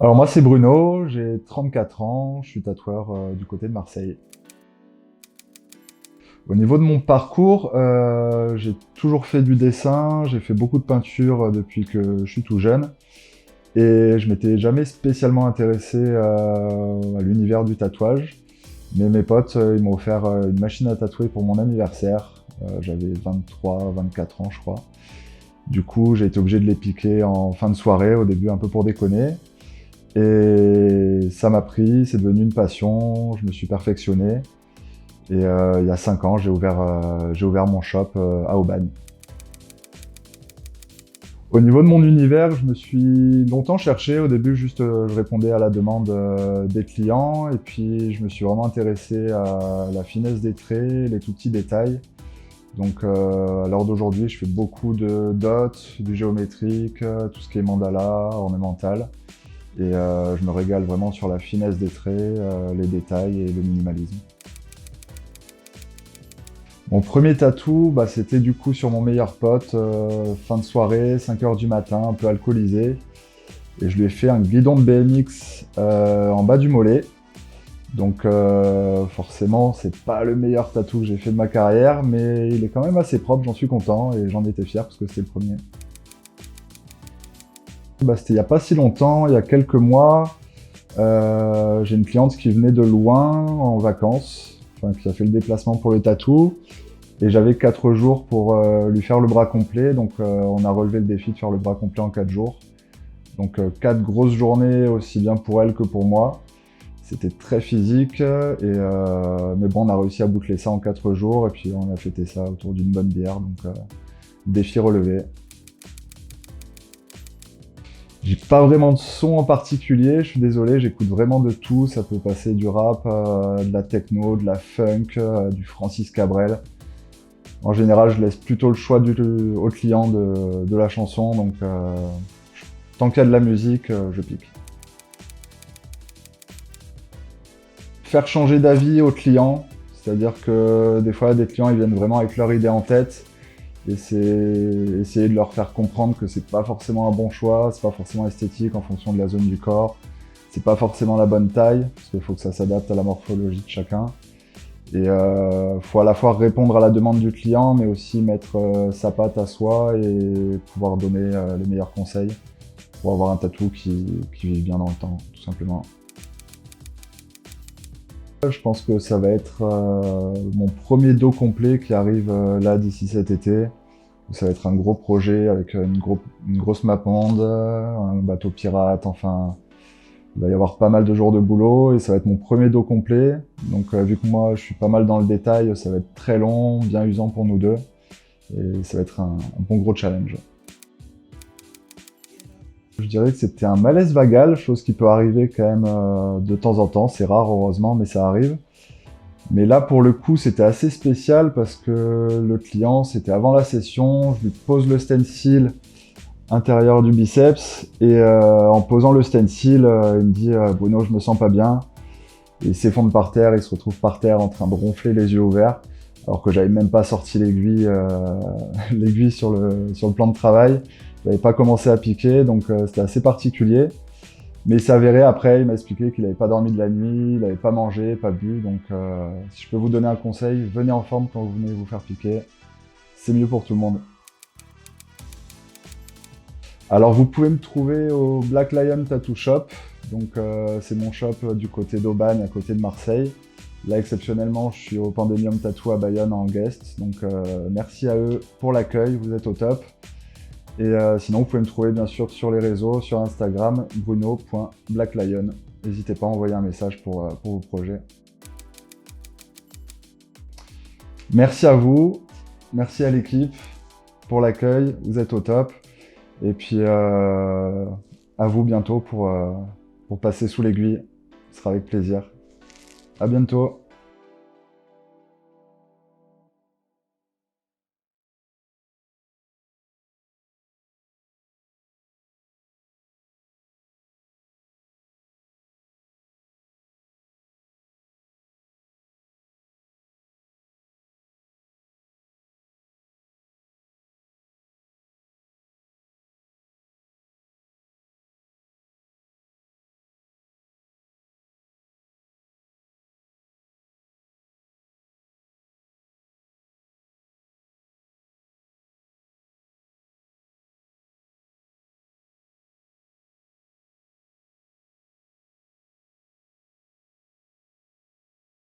Alors moi c'est Bruno, j'ai 34 ans, je suis tatoueur du côté de Marseille. Au niveau de mon parcours, j'ai toujours fait du dessin, j'ai fait beaucoup de peinture depuis que je suis tout jeune et je m'étais jamais spécialement intéressé à l'univers du tatouage. Mais mes potes, ils m'ont offert une machine à tatouer pour mon anniversaire. J'avais 23, 24 ans je crois. Du coup j'ai été obligé de les piquer en fin de soirée, au début un peu pour déconner. Et ça m'a pris, c'est devenu une passion, je me suis perfectionné. Et il y a 5 ans, j'ai ouvert mon shop à Aubagne. Au niveau de mon univers, je me suis longtemps cherché. Au début, juste je répondais à la demande des clients. Et puis, je me suis vraiment intéressé à la finesse des traits, les tout petits détails. Donc, à l'heure d'aujourd'hui, je fais beaucoup de dots, du géométrique, tout ce qui est mandala, ornemental. Et je me régale vraiment sur la finesse des traits, les détails et le minimalisme. Mon premier tatou, bah, c'était du coup sur mon meilleur pote, fin de soirée, 5 heures du matin, un peu alcoolisé. Et je lui ai fait un guidon de BMX en bas du mollet. Donc forcément, c'est pas le meilleur tatou que j'ai fait de ma carrière, mais il est quand même assez propre, j'en suis content et j'en étais fier parce que c'était le premier. Bah, c'était il y a pas si longtemps, il y a quelques mois. J'ai une cliente qui venait de loin en vacances, enfin qui a fait le déplacement pour le tatou. Et j'avais 4 jours pour lui faire le bras complet, donc on a relevé le défi de faire le bras complet en 4 jours. Donc 4 grosses journées, aussi bien pour elle que pour moi. C'était très physique, mais bon, on a réussi à boucler ça en 4 jours, et puis on a fêté ça autour d'une bonne bière, donc défi relevé. J'ai pas vraiment de son en particulier, je suis désolé, j'écoute vraiment de tout, ça peut passer du rap, de la techno, de la funk, du Francis Cabrel. En général, je laisse plutôt le choix au client de la chanson, donc tant qu'il y a de la musique, je pique. Faire changer d'avis au client, c'est-à-dire que des fois, des clients ils viennent vraiment avec leur idée en tête, et c'est essayer de leur faire comprendre que c'est pas forcément un bon choix, c'est pas forcément esthétique en fonction de la zone du corps, c'est pas forcément la bonne taille, parce qu'il faut que ça s'adapte à la morphologie de chacun. Et faut à la fois répondre à la demande du client, mais aussi mettre sa patte à soi et pouvoir donner les meilleurs conseils pour avoir un tatou qui vive bien dans le temps, tout simplement. Je pense que ça va être mon premier dos complet qui arrive là d'ici cet été. Ça va être un gros projet avec une grosse mapande, un bateau pirate, enfin il va y avoir pas mal de jours de boulot et ça va être mon premier dos complet. Donc vu que moi je suis pas mal dans le détail, ça va être très long, bien usant pour nous deux. Et ça va être un bon gros challenge. Je dirais que c'était un malaise vagal, chose qui peut arriver quand même de temps en temps. C'est rare heureusement, mais ça arrive. Mais là pour le coup c'était assez spécial parce que le client, c'était avant la session, je lui pose le stencil intérieur du biceps et en posant le stencil, il me dit Bruno, je me sens pas bien. Et il s'effondre par terre, il se retrouve par terre en train de ronfler les yeux ouverts, alors que j'avais même pas sorti l'aiguille l'aiguille sur le plan de travail. J'avais pas commencé à piquer, donc c'était assez particulier. Mais il s'est avéré après, il m'a expliqué qu'il n'avait pas dormi de la nuit, il n'avait pas mangé, pas bu. Donc si je peux vous donner un conseil, venez en forme quand vous venez vous faire piquer. C'est mieux pour tout le monde. Alors vous pouvez me trouver au Black Lion Tattoo Shop. Donc c'est mon shop du côté d'Aubagne, à côté de Marseille. Là exceptionnellement, je suis au Pandemium Tattoo à Bayonne en guest. Donc merci à eux pour l'accueil, vous êtes au top. Et sinon vous pouvez me trouver bien sûr sur les réseaux, sur Instagram, bruno.blacklion. N'hésitez pas à envoyer un message pour vos projets. Merci à vous, merci à l'équipe pour l'accueil, vous êtes au top. Et puis à vous bientôt pour passer sous l'aiguille. Ce sera avec plaisir. À bientôt.